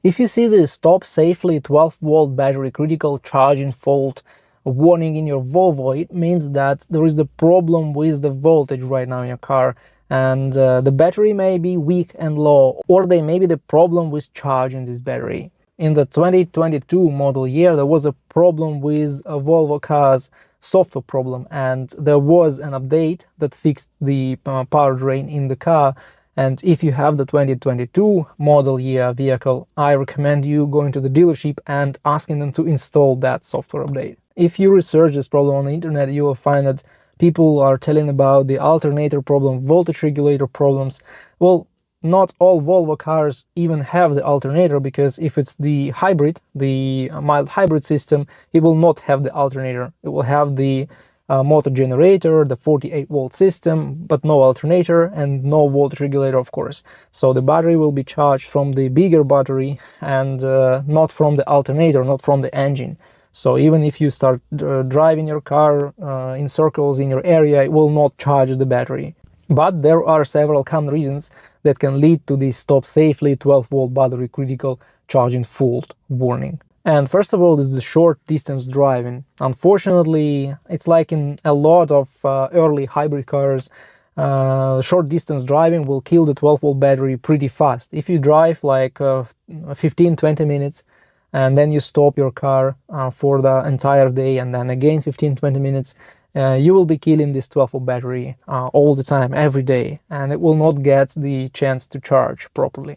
If you see the stop safely 12-volt battery critical charging fault warning in your Volvo, it means that there is the problem with the voltage right now in your car, and the battery may be weak and low, or there may be the problem with charging this battery. In the 2022 model year, there was a problem with a Volvo car's software problem, and there was an update that fixed the power drain in the car. And if you have the 2022 model year vehicle, I recommend you going to the dealership and asking them to install that software update. If you research this problem on the internet, you will find that people are telling about the alternator problem, voltage regulator problems. Well, not all Volvo cars even have the alternator, because if it's the hybrid, the mild hybrid system, it will not have the alternator. It will have the motor generator, the 48-volt system, but no alternator and no voltage regulator, of course. So the battery will be charged from the bigger battery and not from the alternator, not from the engine. So even if you start driving your car in circles in your area, it will not charge the battery. But there are several common reasons that can lead to this stop safely 12-volt battery critical charging fault warning. And first of all is the short distance driving. Unfortunately, it's like in a lot of early hybrid cars, short distance driving will kill the 12-volt battery pretty fast. If you drive like 15-20 minutes and then you stop your car for the entire day and then again 15-20 minutes, you will be killing this 12-volt battery all the time, every day, and it will not get the chance to charge properly.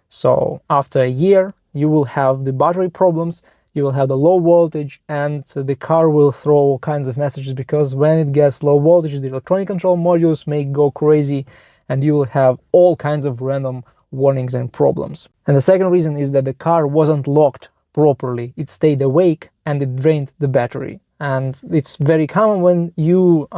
So after a year, you will have the battery problems, you will have the low voltage, and the car will throw all kinds of messages, because when it gets low voltage, the electronic control modules may go crazy and you will have all kinds of random warnings and problems. And the second reason is that the car wasn't locked properly. It stayed awake and it drained the battery. And it's very common when you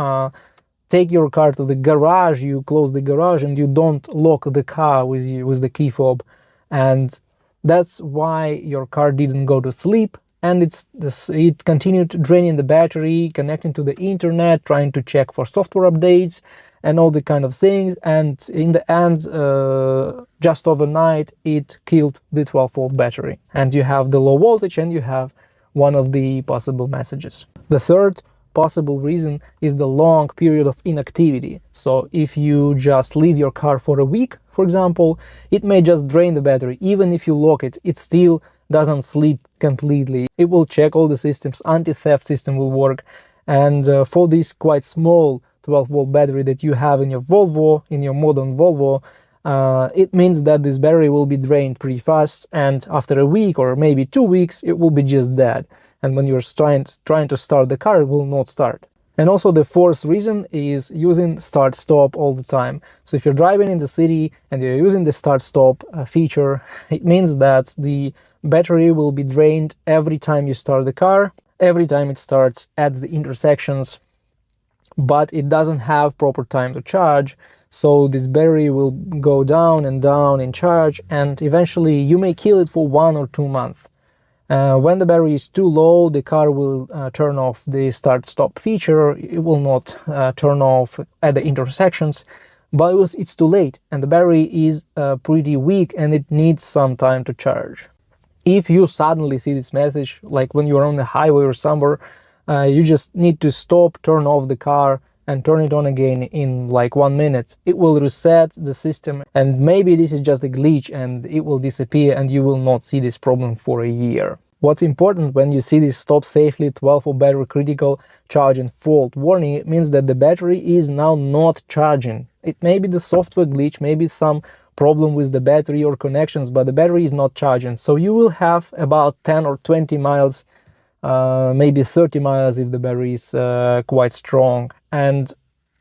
take your car to the garage, you close the garage and you don't lock the car with the key fob, and that's why your car didn't go to sleep, and it continued draining the battery, connecting to the internet, trying to check for software updates and all the kind of things, and in the end, just overnight, it killed the 12-volt battery. And you have the low voltage and you have one of the possible messages. The third possible reason is the long period of inactivity. So if you just leave your car for a week, for example, it may just drain the battery. Even if you lock it, it still doesn't sleep completely. It will check all the systems, anti-theft system will work, and for this quite small 12-volt battery that you have in your Volvo, in your modern Volvo, it means that this battery will be drained pretty fast, and after a week or maybe 2 weeks, it will be just dead. And when you're trying to start the car, it will not start. And also the fourth reason is using start-stop all the time. So if you're driving in the city and you're using the start-stop feature, it means that the battery will be drained every time you start the car, every time it starts at the intersections, but it doesn't have proper time to charge. So this battery will go down and down in charge, and eventually you may kill it for 1 or 2 months. When the battery is too low, the car will turn off the start-stop feature. It will not turn off at the intersections, but it's too late and the battery is pretty weak and it needs some time to charge. If you suddenly see this message, like when you're on the highway or somewhere, you just need to stop, turn off the car and turn it on again in like 1 minute. It will reset the system, and maybe this is just a glitch and it will disappear and you will not see this problem for a year. What's important when you see this stop safely 12-volt battery critical charging fault warning, it means that the battery is now not charging. It may be the software glitch, maybe some problem with the battery or connections, but the battery is not charging. So you will have about 10 or 20 miles, maybe 30 miles if the battery is quite strong. And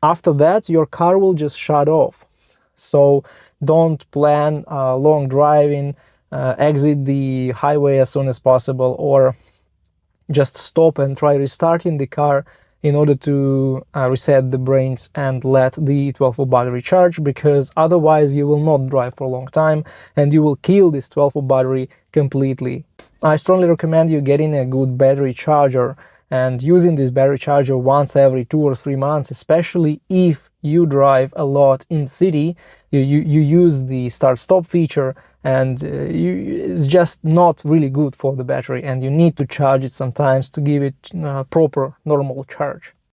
after that, your car will just shut off. So don't plan long driving, exit the highway as soon as possible, or just stop and try restarting the car in order to reset the brains and let the 12-volt battery charge, because otherwise you will not drive for a long time and you will kill this 12-volt battery completely. I strongly recommend you getting a good battery charger And using this battery charger once every 2 or 3 months, especially if you drive a lot in the city, you use the start-stop feature, and it's just not really good for the battery, and you need to charge it sometimes to give it proper normal charge.